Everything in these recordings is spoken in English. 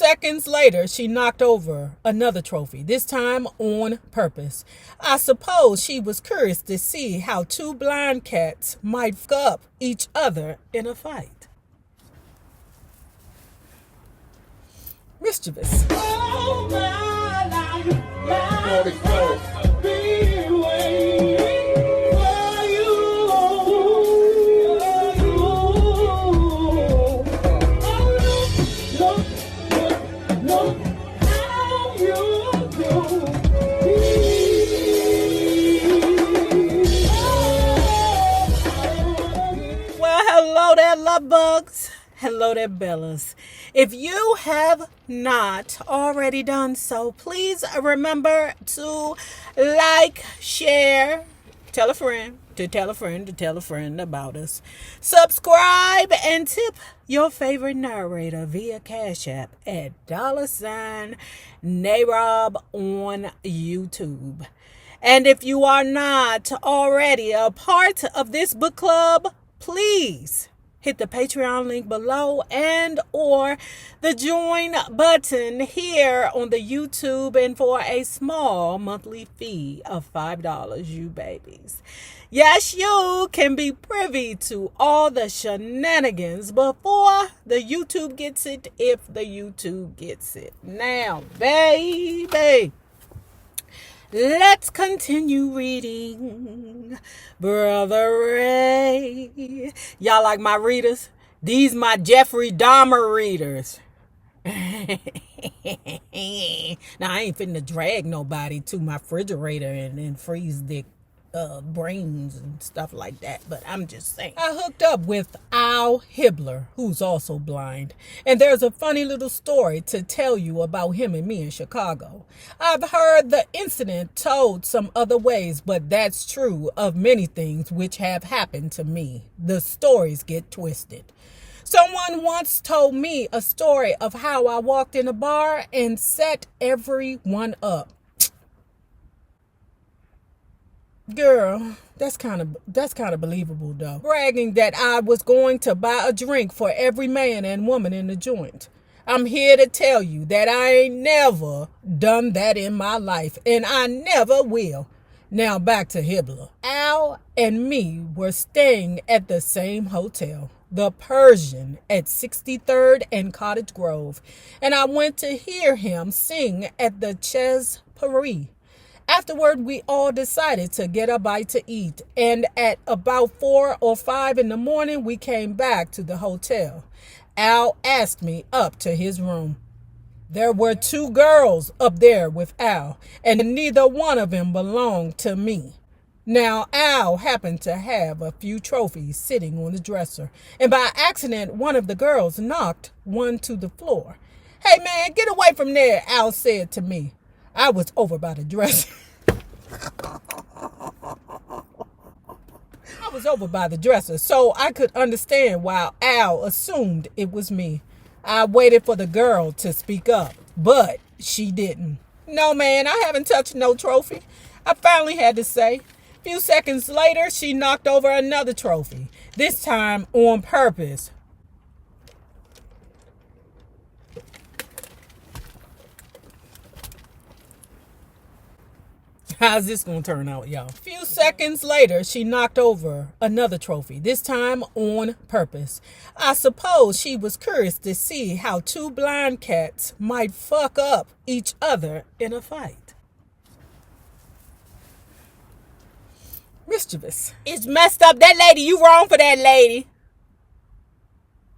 seconds later, she knocked over another trophy, this time on purpose. I suppose she was curious to see how two blind cats might fuck up each other in a fight. Mischievous. Oh, my life, hello there, love bugs. Hello there, Bellas. If you have not already done so, please remember to like, share, tell a friend, to tell a friend, to tell a friend about us. Subscribe and tip your favorite narrator via Cash App at $NAROB on YouTube. And if you are not already a part of this book club, please hit the Patreon link below and or the join button here on the YouTube, and for a small monthly fee of $5, you babies. Yes, you can be privy to all the shenanigans before the YouTube gets it, if the YouTube gets it. Now, baby, let's continue reading Brother Ray. Y'all like my readers? These my Jeffrey Dahmer readers. Now, I ain't finna drag nobody to my refrigerator and freeze their brains and stuff like that, but I'm just saying. I hooked up with Al Hibbler, who's also blind, and there's a funny little story to tell you about him and me in Chicago. I've heard the incident told some other ways, but that's true of many things which have happened to me. The stories get twisted. Someone once told me a story of how I walked in a bar and set everyone up. Girl, that's kind of believable though. Bragging that I was going to buy a drink for every man and woman in the joint. I'm here to tell you that I ain't never done that in my life, and I never will. Now back to Hibbler. Al and me were staying at the same hotel, the Persian, at 63rd and Cottage Grove, and I went to hear him sing at the Ches Paris. Afterward, we all decided to get a bite to eat, and at about 4 or 5 in the morning, we came back to the hotel. Al asked me up to his room. There were 2 girls up there with Al, and neither one of them belonged to me. Now, Al happened to have a few trophies sitting on the dresser, and by accident, one of the girls knocked one to the floor. "Hey, man, get away from there," Al said to me. I was over by the dresser. So I could understand why Al assumed it was me. I waited for the girl to speak up, but she didn't. "No, man, I haven't touched no trophy," I finally had to say. A few seconds later, she knocked over another trophy, this time on purpose. How's this going to turn out, y'all? A few seconds later, she knocked over another trophy, this time on purpose. I suppose she was curious to see how two blind cats might fuck up each other in a fight. Mischievous. "It's messed up. That lady, you wrong for that lady."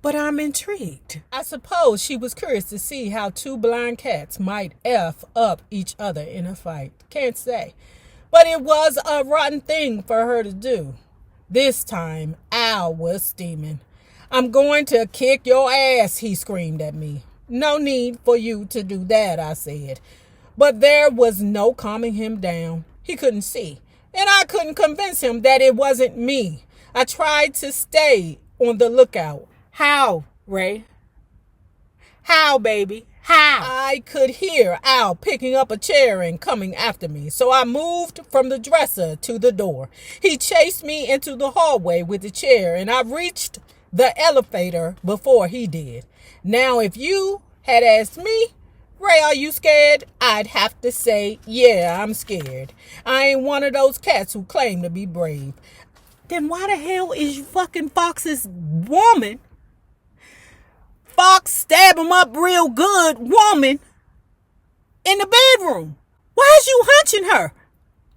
But I'm intrigued. I suppose she was curious to see how two blind cats might F up each other in a fight. Can't say. But it was a rotten thing for her to do. This time, Al was steaming. "I'm going to kick your ass," he screamed at me. "No need for you to do that," I said. But there was no calming him down. He couldn't see. And I couldn't convince him that it wasn't me. I tried to stay on the lookout. "How, Ray? How, baby? How?" I could hear Al picking up a chair and coming after me, so I moved from the dresser to the door. He chased me into the hallway with the chair, and I reached the elevator before he did. Now, if you had asked me, Ray, are you scared? I'd have to say, yeah, I'm scared. I ain't one of those cats who claim to be brave. Then why the hell is fucking Fox's woman, Fox stab him up real good woman, in the bedroom? Why is you hunching her?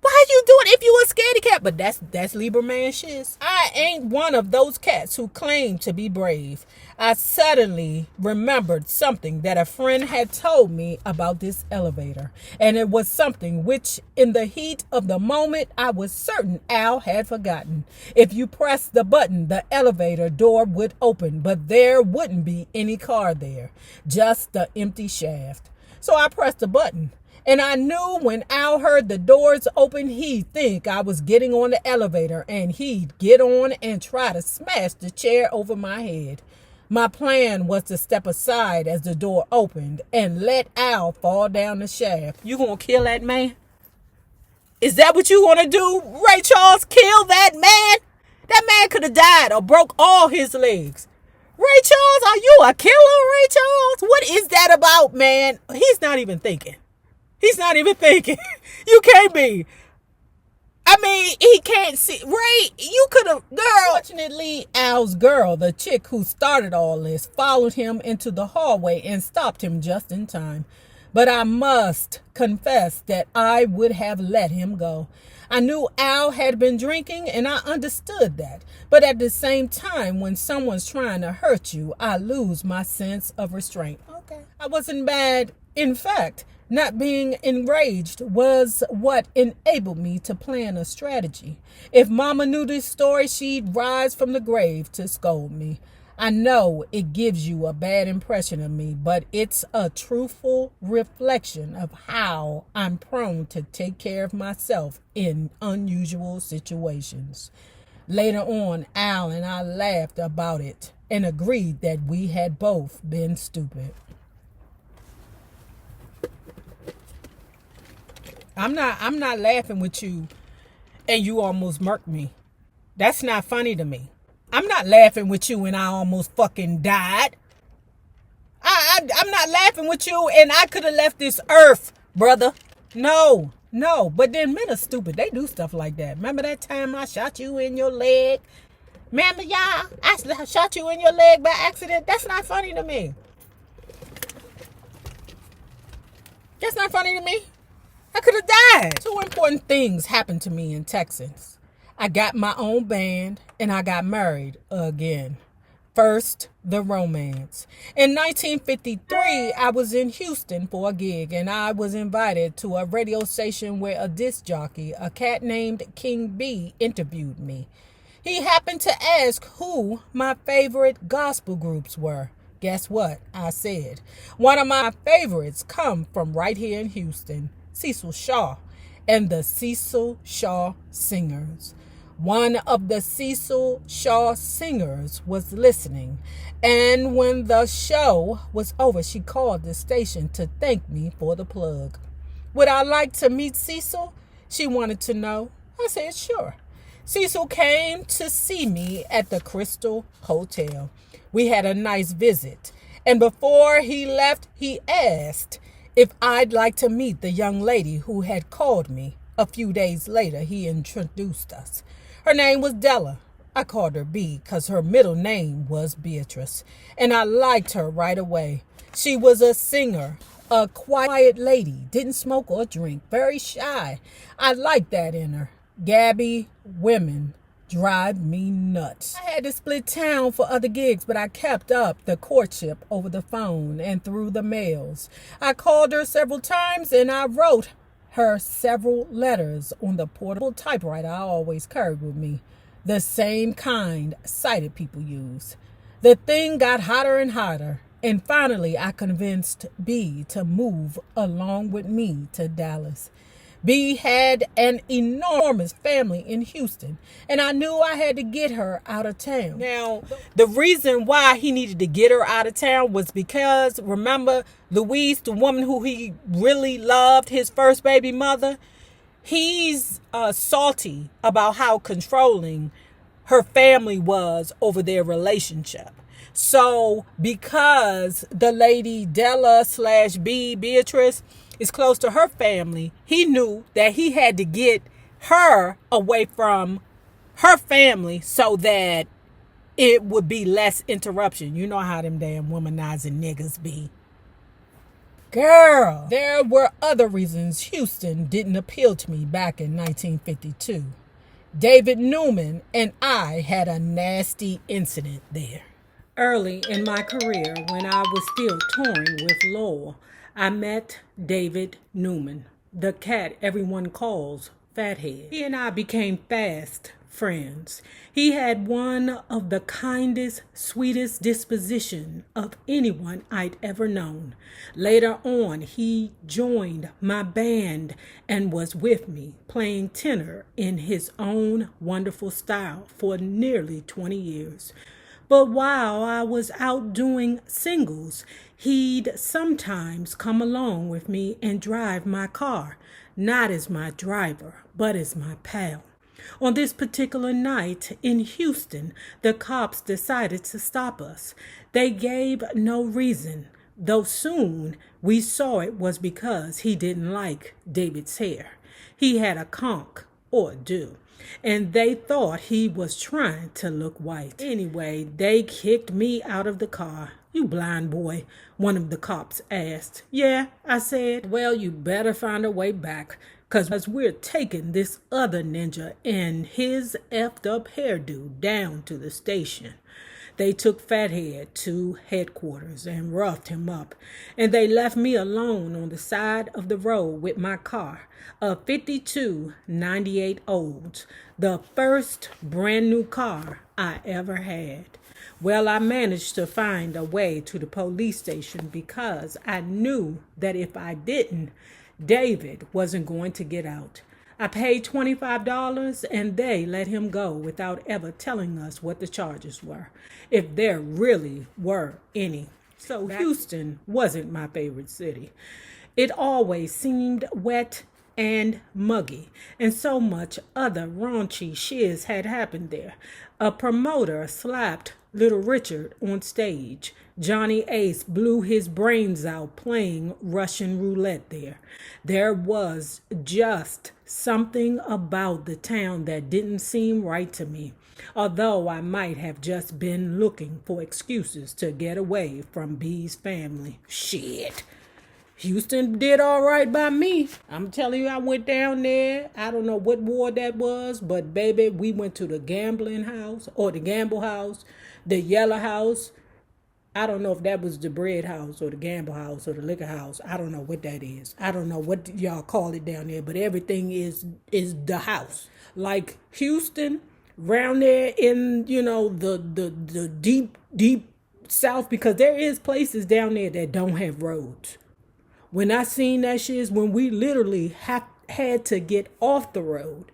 Why you doing if you a scaredy cat? But that's Lieberman shiz. I ain't one of those cats who claim to be brave. I suddenly remembered something that a friend had told me about this elevator. And it was something which in the heat of the moment I was certain Al had forgotten. If you pressed the button, the elevator door would open, but there wouldn't be any car there. Just the empty shaft. So I pressed the button. And I knew when Al heard the doors open, he'd think I was getting on the elevator and he'd get on and try to smash the chair over my head. My plan was to step aside as the door opened and let Al fall down the shaft. You gonna kill that man? Is that what you gonna do, Ray Charles? Kill that man? That man could have died or broke all his legs. Ray Charles, are you a killer, Ray Charles? What is that about, man? He's not even thinking. He's not even thinking. You can't be. I mean, he can't see. Ray, you could have, girl. Fortunately, Al's girl, the chick who started all this, followed him into the hallway and stopped him just in time. But I must confess that I would have let him go. I knew Al had been drinking and I understood that. But at the same time, when someone's trying to hurt you, I lose my sense of restraint. Okay. I wasn't bad. In fact, not being enraged was what enabled me to plan a strategy. If Mama knew this story, she'd rise from the grave to scold me. I know it gives you a bad impression of me, but it's a truthful reflection of how I'm prone to take care of myself in unusual situations. Later on, Al and I laughed about it and agreed that we had both been stupid. I'm not laughing with you and you almost murked me. That's not funny to me. I'm not laughing with you and I almost fucking died. I'm not laughing with you and I could have left this earth, brother. No. But then men are stupid. They do stuff like that. Remember that time I shot you in your leg? Remember, y'all? I shot you in your leg by accident. That's not funny to me. That's not funny to me. I could have died. Two important things happened to me in Texas. I got my own band and I got married again. First, the romance. In 1953, I was in Houston for a gig and I was invited to a radio station where a disc jockey, a cat named King B, interviewed me. He happened to ask who my favorite gospel groups were. Guess what? I said, one of my favorites come from right here in Houston. Cecil Shaw and the Cecil Shaw Singers. One of the Cecil Shaw Singers was listening, and when the show was over, she called the station to thank me for the plug. Would I like to meet Cecil? She wanted to know. I said, sure. Cecil came to see me at the Crystal Hotel. We had a nice visit, and before he left, he asked if I'd like to meet the young lady who had called me. A few days later, he introduced us. Her name was Della. I called her B because her middle name was Beatrice, and I liked her right away. She was a singer, a quiet lady, didn't smoke or drink, very shy. I liked that in her. Gabby, women drive me nuts. I had to split town for other gigs, but I kept up the courtship over the phone and through the mails. I called her several times and I wrote her several letters on the portable typewriter I always carried with me, the same kind sighted people use. The thing got hotter and hotter, and finally I convinced B to move along with me to Dallas. B had an enormous family in Houston, and I knew I had to get her out of town. Now, the reason why he needed to get her out of town was because, remember, Louise, the woman who he really loved, his first baby mother, he's salty about how controlling her family was over their relationship. So because the lady Della slash Beatrice is close to her family, he knew that he had to get her away from her family so that it would be less interruption. You know how them damn womanizing niggas be. Girl, there were other reasons Houston didn't appeal to me back in 1952. David Newman and I had a nasty incident there. Early in my career, when I was still touring with Lowell, I met David Newman, the cat everyone calls Fathead. He and I became fast friends. He had one of the kindest, sweetest disposition of anyone I'd ever known. Later on, he joined my band and was with me, playing tenor in his own wonderful style for nearly 20 years. But while I was out doing singles, he'd sometimes come along with me and drive my car, not as my driver, but as my pal. On this particular night in Houston, the cops decided to stop us. They gave no reason, though soon we saw it was because he didn't like David's hair. He had a conch, or do, and they thought he was trying to look white. Anyway, they kicked me out of the car. "You blind boy," one of the cops asked. "Yeah," I said. "Well, you better find a way back, 'cause we're taking this other ninja and his effed up hairdo down to the station." They took Fathead to headquarters and roughed him up, and they left me alone on the side of the road with my car, a 52 98 Olds, the first brand new car I ever had. Well, I managed to find a way to the police station because I knew that if I didn't, David wasn't going to get out. I paid $25 and they let him go without ever telling us what the charges were, if there really were any. So Houston wasn't my favorite city. It always seemed wet and muggy, and so much other raunchy shiz had happened there. A promoter slapped Little Richard on stage. Johnny Ace blew his brains out playing Russian roulette there. There was just something about the town that didn't seem right to me, although I might have just been looking for excuses to get away from B's family. Shit. Houston did all right by me. I'm telling you, I went down there. I don't know what ward that was, but baby, we went to the gambling house or the gamble house, the yellow house. I don't know if that was the bread house or the gamble house or the liquor house. I don't know what that is. I don't know what y'all call it down there, but everything is the house. Like Houston, round there in, the deep south, because there is places down there that don't have roads. When I seen that shit is when we literally had to get off the road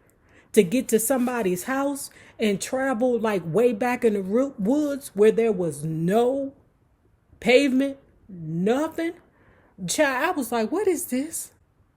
to get to somebody's house and travel like way back in the woods where there was no pavement, nothing. Child, I was like, what is this?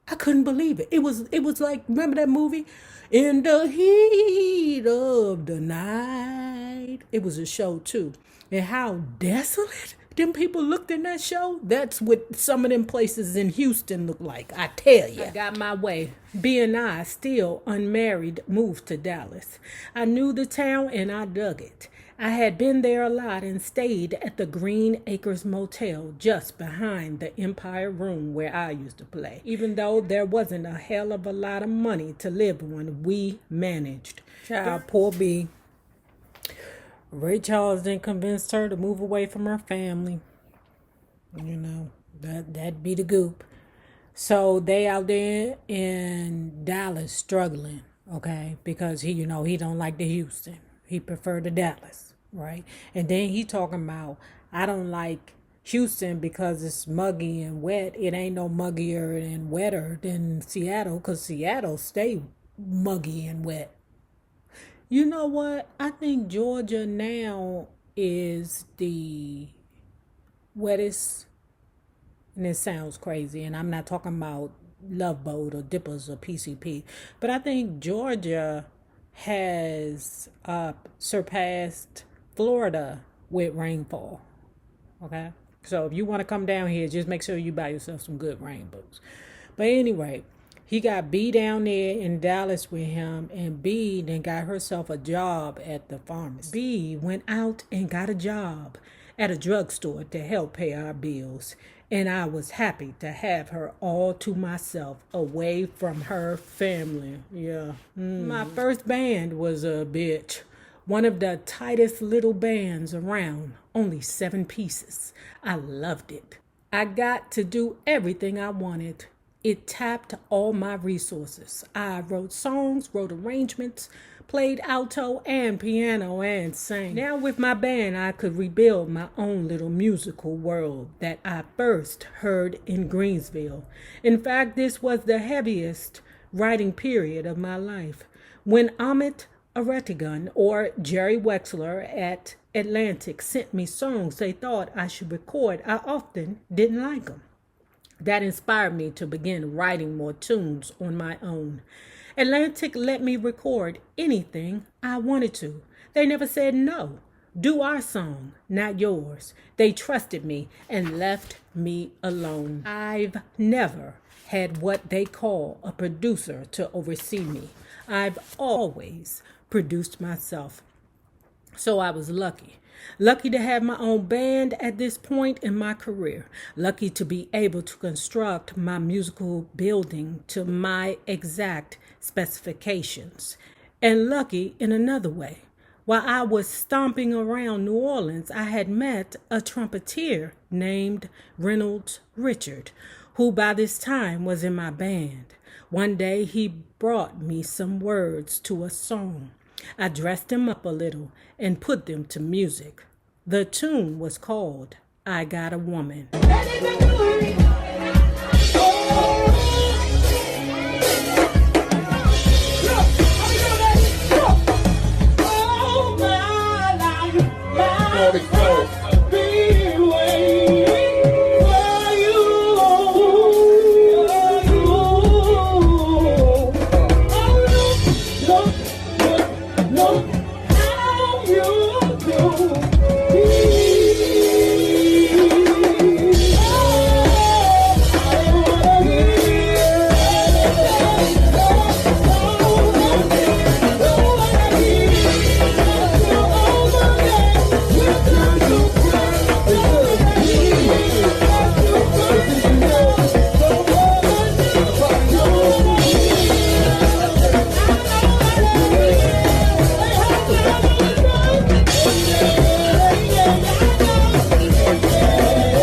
I couldn't believe it. It was like, remember that movie? In the heat of the night. It was a show too. And how desolate them people looked in that show. That's what some of them places in Houston look like, I tell you. I got my way. B and I, still unmarried, moved to Dallas. I knew the town and I dug it. I had been there a lot and stayed at the Green Acres Motel just behind the Empire Room where I used to play. Even though there wasn't a hell of a lot of money to live on, we managed. Child, poor B. Ray Charles then convinced her to move away from her family. That'd be the goop. So they out there in Dallas struggling, okay? Because he don't like the Houston. He preferred the Dallas, right? And then he talking about, I don't like Houston because it's muggy and wet. It ain't no muggier and wetter than Seattle, because Seattle stay muggy and wet. You know what? I think Georgia now is the wettest, and it sounds crazy, and I'm not talking about Love Boat or Dippers or PCP, but I think Georgia has surpassed Florida with rainfall. Okay? So if you want to come down here, just make sure you buy yourself some good rain boots. But anyway, he got B down there in Dallas with him, and B then got herself a job at the pharmacy. B went out and got a job at a drugstore to help pay our bills. And I was happy to have her all to myself, away from her family. Yeah. My first band was a bitch. One of the tightest little bands around, only 7 pieces. I loved it. I got to do everything I wanted. It tapped all my resources. I wrote songs, wrote arrangements, played alto and piano, and sang. Now with my band, I could rebuild my own little musical world that I first heard in Greensville. In fact, this was the heaviest writing period of my life. When Amit Aretigun or Jerry Wexler at Atlantic sent me songs they thought I should record, I often didn't like them. That inspired me to begin writing more tunes on my own. Atlantic let me record anything I wanted to. They never said no. Do our song, not yours. They trusted me and left me alone. I've never had what they call a producer to oversee me. I've always produced myself. So I was lucky. Lucky to have my own band at this point in my career. Lucky to be able to construct my musical building to my exact specifications. And lucky in another way. While I was stomping around New Orleans, I had met a trumpeter named Reynolds Richard, who by this time was in my band. One day he brought me some words to a song. I dressed them up a little and put them to music. The tune was called I Got a Woman.